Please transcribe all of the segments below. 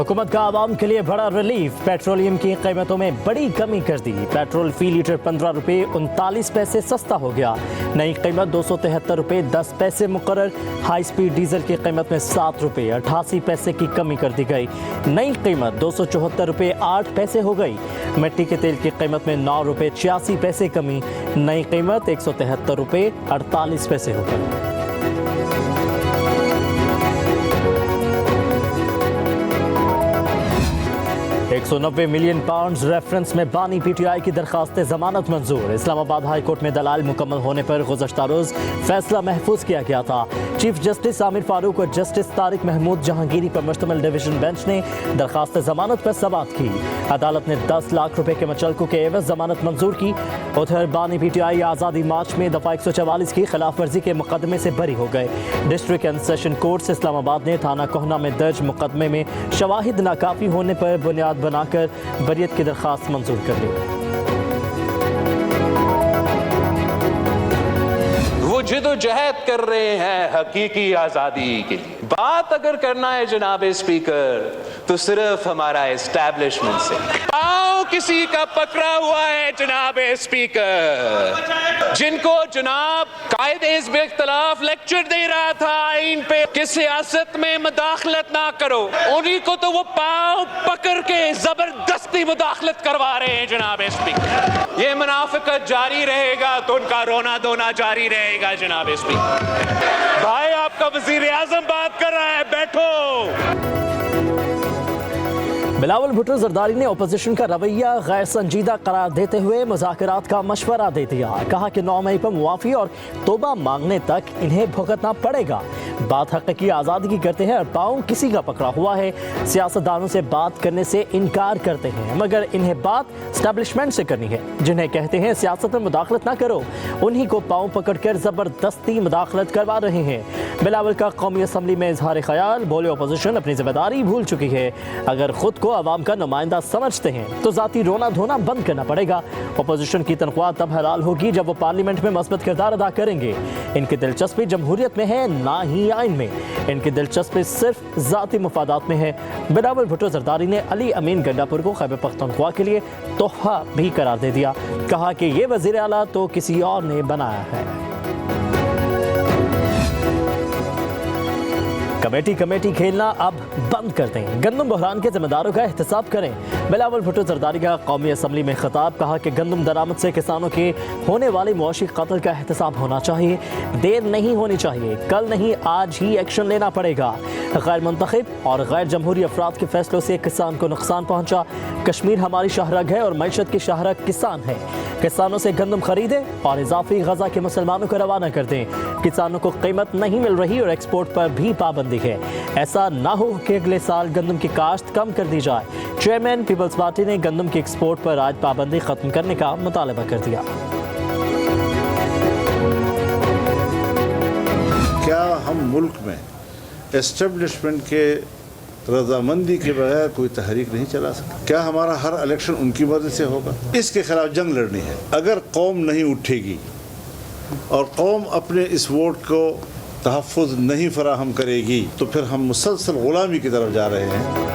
हुकूमत का आवाम के लिए बड़ा रिलीफ, पेट्रोलियम की कीमतों में बड़ी कमी कर दी। पेट्रोल फी लीटर 15 रुपये 39 पैसे सस्ता हो गया। नई कीमत 273 रुपये 10 पैसे मुकर्रर। हाई स्पीड डीजल की कीमत में 7 रुपये 88 पैसे की कमी कर दी गई। नई कीमत 274 रुपये 8 पैसे हो गई। मिट्टी के तेल की कीमत में 9 रुपये 86 पैसे कमी। नई कीमत 173 रुपये 48 पैसे हो गई। £190 मिलियन रेफरेंस में बानी पीटीआई की दरखास्त जमानत मंजूर। इस्लामाबाद हाई कोर्ट में दलाल मुकम्मल होने पर गुज़श्ता रोज़ फैसला महफूज किया गया था। चीफ जस्टिस आमिर फारूक और जस्टिस तारिक महमूद जहांगीरी पर मुश्तमिल डिवीजन बेंच ने दरखास्त जमानत पर समाअत की। अदालत ने 10 लाख रुपए के मुचलकों के एवज जमानत मंजूर की। उधर बानी पीटीआई आज़ादी मार्च में दफ़ा 144 की खिलाफ वर्जी के मुकदमे से बरी हो गए। District and session court Islamabad ने थाना कोहना में दर्ज मुकदमे में शवाहिद नाकाफी होने पर बुनियाद बनाकर बरियत की दरखास्त मंजूर कर ली। वो जिदोजहद कर रहे हैं हकीकी आजादी के लिए। बात अगर करना है जनाब स्पीकर तो सिर्फ हमारा एस्टैब्लिशमेंट से। पाँव किसी का पकड़ा हुआ है जनाब स्पीकर, जिनको जनाब कायदे हिज़्ब इख्तिलाफ लेक्चर दे रहा था आइन पे कि सियासत में मुदाखलत ना करो, उन्हीं को तो वो पाँव पकड़ के जबरदस्ती मुदाखलत करवा रहे हैं जनाब स्पीकर। ये मुनाफिकत जारी रहेगा तो उनका रोना धोना जारी रहेगा जनाब स्पीकर। भाई आपका वजीर आजम बात कर रहा है, बैठो। बिलावल भुट्टो जरदारी ने अपोजिशन का रवैया गैर संजीदा करार देते हुए मुज़ाकरात का मशवरा दे दिया। कहा कि 9 मई पर मुआफ़ी और तोबा मांगने तक इन्हें भुगतना पड़ेगा। बात हक़ की आज़ादी की करते हैं और पाँव किसी का पकड़ा हुआ है। सियासतदानों से बात करने से इनकार करते हैं, मगर इन्हें बात एस्टैब्लिशमेंट से करनी है। जिन्हें कहते हैं सियासत में मुदाखलत ना करो, उन्हीं को पाँव पकड़ कर ज़बरदस्ती मुदाखलत करवा रहे हैं। बिलावल का कौमी असम्बली में इजहार ख्याल, बोले अपोजिशन अपनी जिम्मेदारी भूल चुकी है। अगर खुद को आवाम का नुमाइंदा समझते हैं तो जाती रोना धोना बंद करना पड़ेगा। अपोजिशन की तनख्वाह तब हलाल होगी जब वो पार्लियामेंट में मस्बत किरदार अदा करेंगे। इनकी दिलचस्पी जमहूरियत में है, ना ही आइन में। इनकी दिलचस्पी सिर्फ जाती मुफादात में है। बिलावल भुट्टो जरदारी ने अली अमीन गंडापुर को खैबर पख्तूनख्वा के लिए तोहफा भी करार दे दिया। कहा कि ये वज़ीर आला तो किसी और ने बनाया है। कमेटी खेलना अब बंद कर दें, गंदम बहरान के जिम्मेदारों का एहतसाब करें। बिलावल भुट्टो जरदारी का कौमी असम्बली में खिताब। कहा कि गंदम दरामद से किसानों के होने वाले मुआशी कत्ल का एहतसाब होना चाहिए। देर नहीं होनी चाहिए, कल नहीं आज ही एक्शन लेना पड़ेगा। गैर मुंतखब और गैर जमहूरी अफराद के फैसलों से किसान को नुकसान पहुँचा। कश्मीर हमारी शाहरग है और मैशत की शाहरग किसान है। किसानों से गंदम खरीदें और इजाफी गजा के मुसलमानों को रवाना कर दें। किसानों को कीमत नहीं मिल रही और एक्सपोर्ट पर भी पाबंदी है। ऐसा ना हो कि अगले साल गंदम की काश्त कम कर दी जाए। चेयरमैन पीपल्स पार्टी ने गंदम की एक्सपोर्ट पर आज पाबंदी खत्म करने का मुतालबा कर दिया। क्या हम मुल्क में एस्टेब्लिशमेंट के रजामंदी के बगैर कोई तहरीक नहीं चला सकते? क्या हमारा हर इलेक्शन उनकी मदद से होगा? इसके खिलाफ जंग लड़नी है। अगर कौम नहीं उठेगी और कौम अपने इस वोट को तहफ़्फ़ुज़ नहीं फराहम करेगी तो फिर हम मुसलसल गुलामी की तरफ जा रहे हैं।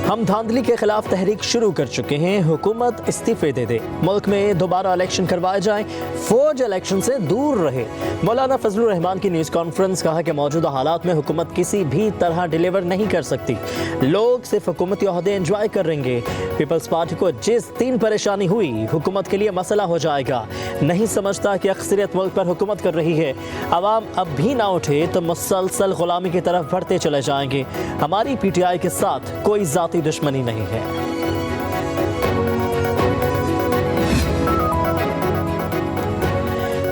हम धांधली के खिलाफ तहरीक शुरू कर चुके हैं। हुकूमत इस्तीफे दे दे, मुल्क में दोबारा इलेक्शन करवाए जाएं, फौज इलेक्शन से दूर रहे। मौलाना फजलुर रहमान की न्यूज़ कॉन्फ्रेंस। कहा कि मौजूदा हालात में हुकूमत किसी भी तरह डिलीवर नहीं कर सकती। लोग सिर्फ हुकूमती ओहदे एंजॉय करेंगे। पीपल्स पार्टी को जिस दिन परेशानी हुई हुकूमत के लिए मसला हो जाएगा। नहीं समझता कि अक्सरियत मुल्क पर हुकूमत कर रही है। आवाम अब भी ना उठे तो मुसलसल गुलामी की तरफ बढ़ते चले जाएंगे। हमारी पीटीआई के साथ कोई जाती दुश्मनी नहीं है।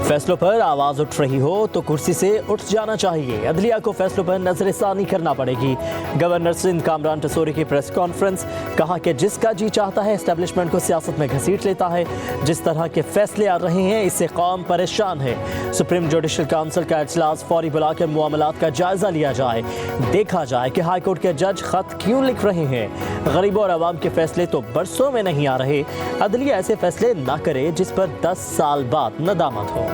फैसलों पर आवाज उठ रही हो तो कुर्सी से उठ जाना चाहिए। अदलिया को फैसलों पर नजरसानी करना पड़ेगी। गवर्नर सिंध कामरान टसोरी की प्रेस कॉन्फ्रेंस। कहा कि जिसका जी चाहता है एस्टेब्लिशमेंट को सियासत में घसीट लेता है। जिस तरह के फैसले आ रहे हैं इससे कौम परेशान है। सुप्रीम जुडिशल काउंसिल का इजलास फौरी बुलाकर मामलात का जायजा लिया जाए। देखा जाए कि हाई कोर्ट के जज खत क्यों लिख रहे हैं। गरीबों और आवाम के फैसले तो बरसों में नहीं आ रहे। अदलिया ऐसे फैसले ना करे जिस पर 10 साल बाद नदामत हो।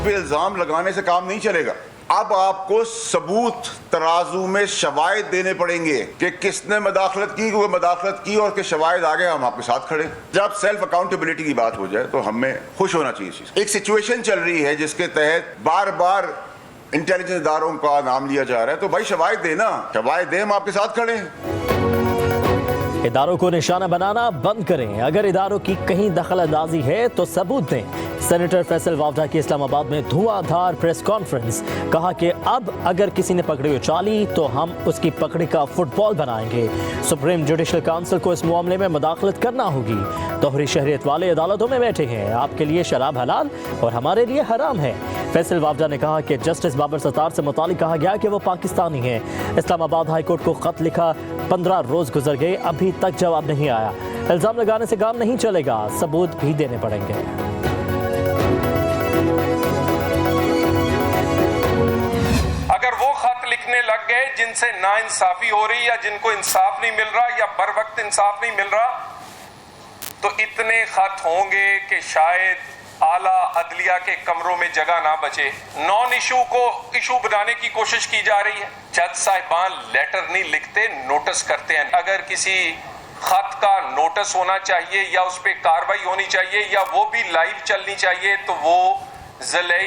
पे इल्जाम लगाने से काम नहीं चलेगा। अब आपको सबूत तराजू में शवाहिद देने पड़ेंगे कि किसने मदाखलत की, कोई मदाखलत की और कि शवाहिद आ गए, हम आपके साथ खड़े। जब सेल्फ अकाउंटेबिलिटी की बात हो जाए तो हमें खुश होना चाहिए। एक सिचुएशन चल रही है जिसके तहत बार बार इंटेलिजेंस इदारों का नाम लिया जा रहा है, तो भाई शवाहिद देना, शवाहिद दे, हम आपके साथ खड़े हैं। इदारों को निशाना बनाना बंद करें। अगर इदारों की कहीं दखल अंदाजी है तो सबूत दें। सेनेटर फैसल वावडा की इस्लामाबाद में धुआंधार प्रेस कॉन्फ्रेंस। कहा कि अब अगर किसी ने पकड़ी उछाली तो हम उसकी पकड़ी का फुटबॉल बनाएंगे। सुप्रीम जुडिशल काउंसिल को इस मामले में मुदाखलत करना होगी। दोहरी शहरियत वाले अदालतों में बैठे हैं। आपके लिए शराब हलाल और हमारे लिए हराम है। फैसल वावडा ने कहा कि जस्टिस बाबर सत्तार से मुतालिक कहा गया कि वो पाकिस्तानी है। इस्लामाबाद हाई कोर्ट को खत लिखा, 15 रोज गुजर गए, अभी तक जवाब नहीं आया। इल्जाम लगाने से काम नहीं चलेगा, सबूत भी देने पड़ेंगे। अगर वो खत लिखने लग गए जिनसे नाइंसाफी हो रही या जिनको इंसाफ नहीं मिल रहा या बर वक्त इंसाफ नहीं मिल रहा, तो इतने खत होंगे कि शायद आला अदलिया के कमरों में जगह ना बचे। नॉन इशू को इशू बनाने की कोशिश की जा रही है। जज साहिबान लेटर नहीं लिखते, नोटिस करते हैं। अगर किसी खत का नोटिस होना चाहिए या उस पर कार्रवाई होनी चाहिए या वो भी लाइव चलनी चाहिए, तो वो ज़िले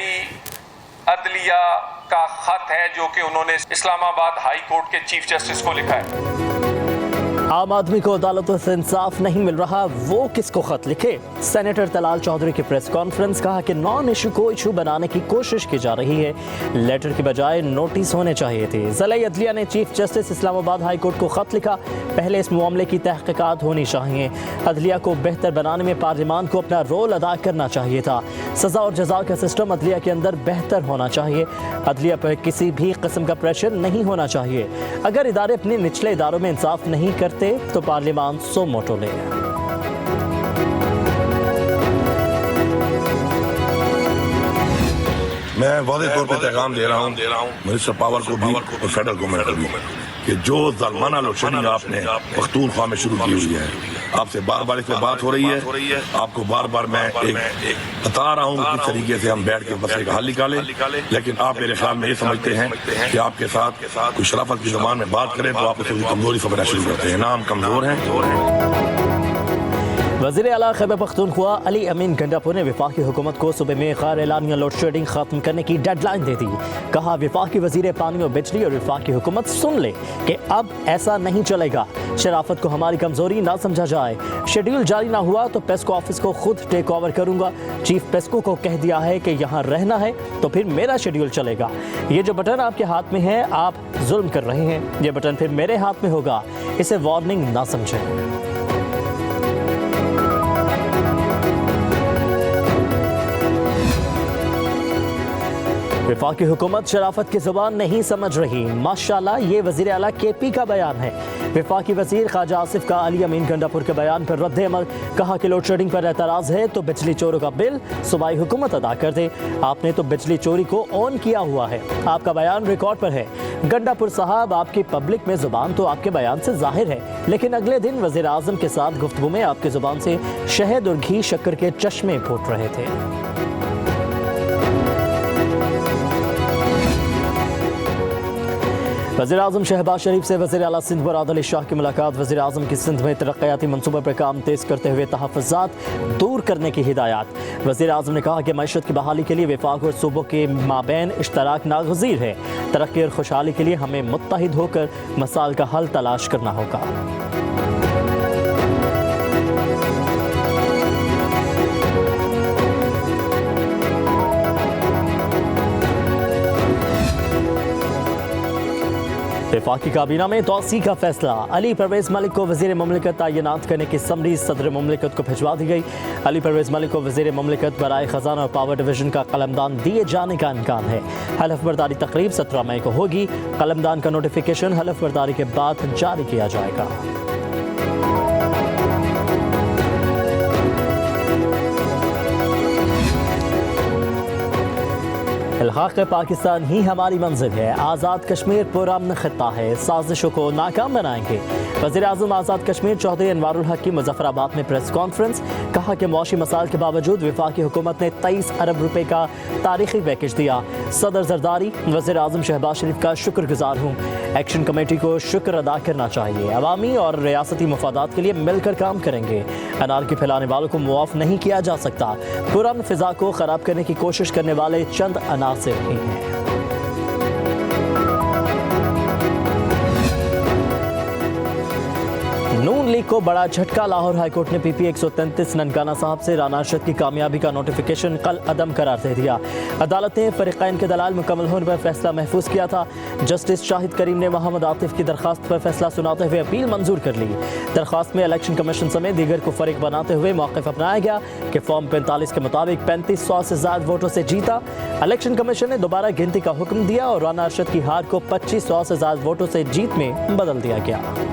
अदलिया का खत है जो कि उन्होंने इस्लामाबाद हाई कोर्ट के चीफ जस्टिस को लिखा है। आम आदमी को अदालतों से इंसाफ नहीं मिल रहा, वो किसको खत लिखे। सेनेटर तलाल चौधरी की प्रेस कॉन्फ्रेंस। कहा कि नॉन इशू को इशू बनाने की कोशिश की जा रही है। लेटर की बजाय नोटिस होने चाहिए थे। ज़िला अदलिया ने chief justice Islamabad high court को खत लिखा। पहले इस मामले की तहकीकात होनी चाहिए। अदलिया को बेहतर बनाने में पार्लियामान को अपना रोल अदा करना चाहिए था। सजा और जजा का सिस्टम अदलिया के अंदर बेहतर होना चाहिए। अदलिया पर किसी भी किस्म का प्रेशर नहीं होना चाहिए। अगर इदारे अपने निचले इदारों में इंसाफ नहीं करते तो पार्लियामान सो मोटो ले। मैं वादे तौर पर पैगाम दे रहा हूँ मिनिस्टर पावर को भी और फेडरल गवर्नमेंट को भी कि जो ज़ालिमाना लोडशेडिंग आपने पख्तूनख्वा में शुरू की हुई है, आपसे बार बार इस पर बात हो रही है। आपको बार बार मैं एक बता रहा हूँ कि किस तरीके से हम बैठ के मसले का हल निकालें, लेकिन आप मेरे ख्याल में ये समझते हैं कि आपके साथ कोई शराफत की ज़बान में बात करें तो आप उसे कमजोरी समझना शुरू करते हैं। ना, हम कमजोर हैं। वज़ीर आला खैबर पख्तूनख्वा अली अमीन गंडापुर ने वफाकी हुकूमत को सूबे में गैर एलानिया लोड शेडिंग खत्म करने की डेडलाइन दे दी। कहा वफाकी वज़ीर पानी और बिजली और वफाकी हुकूमत सुन ले कि अब ऐसा नहीं चलेगा। शराफत को हमारी कमजोरी ना समझा जाए। शेड्यूल जारी ना हुआ तो पेस्को ऑफिस को खुद टेक ओवर करूंगा। चीफ पेस्को को कह दिया है कि यहाँ रहना है तो फिर मेरा शेड्यूल चलेगा। ये जो बटन आपके हाथ में है, आप जुल्म कर रहे हैं। ये बटन फिर मेरे हाथ में होगा। इसे वार्निंग ना समझें। वफाकी हुकूमत शराफत की जुबान नहीं समझ रही। माशाल्लाह, ये वज़ीर आला KP का बयान है। वफाकी वज़ीर ख्वाजा आसिफ का अली अमीन गंडापुर के बयान पर रद्द अमल। कहा कि लोड शेडिंग पर एतराज़ है तो बिजली चोरों का बिल सूबाई हुकूमत अदा कर दे। आपने तो बिजली चोरी को ऑन किया हुआ है। आपका बयान रिकॉर्ड पर है। गंडापुर साहब, आपकी पब्लिक में जुबान तो आपके बयान से जाहिर है, लेकिन अगले दिन वज़ीर आज़म के साथ गुफ्तगू में आपकी जुबान से शहद और घी शक्कर के चश्मे फूट रहे थे। वज़ीर आज़म शहबाज शरीफ से वज़ीर आला सिंध मुराद अली शाह की मुलाकात। वज़ीर आज़म की सिंध में तरक्याती मनसूबे पर काम तेज़ करते हुए तहफ़्फ़ुज़ात दूर करने की हिदायत। वज़ीर आज़म ने कहा कि मईशत की बहाली के लिए वफाक और सूबों के माबैन इश्तराक नागज़ीर है। तरक्की और खुशहाली के लिए हमें मुत्तहिद होकर मसाइल का हल तलाश करना होगा। वफाकी काबीना में तोसी का फैसला। अली परवेज़ मलिक को वज़ीर मुमलिकत तैनात करने की समरी सदर मुमलिकत को भिजवा दी गई। अली परवेज़ मलिक को वज़ीर मुमलिकत बराए ख़जाना और पावर डिवीज़न का कलमदान दिए जाने का इम्कान है। हलफ बर्दारी तकरीब 17 मई को होगी। कलमदान का नोटिफिकेशन हलफ बर्दारी के बाद जारी किया जाएगा। इल्हाक़ पाकिस्तान ही हमारी मंजिल है, आज़ाद कश्मीर पुरअमन खित्ता है, साजिशों को नाकाम बनाएंगे। वज़ीर-ए-आज़म आज़ाद कश्मीर चौधरी अनवारुल हक की मुज़फ़्फ़राबाद में प्रेस कॉन्फ्रेंस। कहा कि मौशी मसाइल के बावजूद वफाकी हुकूमत ने 23 अरब रुपए का तारीखी पैकेज दिया। सदर जरदारी वज़ीर-ए-आज़म शहबाज शरीफ का शुक्रगुजार हूँ। एक्शन कमेटी को शुक्र अदा करना चाहिए। अवामी और रियासती मफादात के लिए मिलकर काम करेंगे। अनारकी फैलाने वालों को मुआफ़ नहीं किया जा सकता। पुरअमन फ़िज़ा को ख़राब करने की कोशिश करने वाले चंद अनासिर ही हैं। नून लीग को बड़ा झटका। लाहौर हाईकोर्ट ने पीपी 133 ननकाना साहब से राना अरशद की कामयाबी का नोटिफिकेशन कल अदम करार दे दिया। अदालत ने फरीक़ैन के दलाल मुकम्मल होने पर फैसला महफूज किया था। जस्टिस शाहिद करीम ने मोहम्मद आतिफ की दरख्वास्त पर फैसला सुनाते हुए अपील मंजूर कर ली। दरख्वास्त में इलेक्शन कमीशन समेत दीगर को फरीक बनाते हुए मौक़िफ़ अपनाया गया कि फॉर्म 45 के मुताबिक 3500 से ज़्यादा वोटों से जीता। इलेक्शन कमीशन ने दोबारा गिनती का हुक्म दिया और राना अरशद की हार को 2500 से ज़्यादा वोटों से जीत में बदल दिया गया।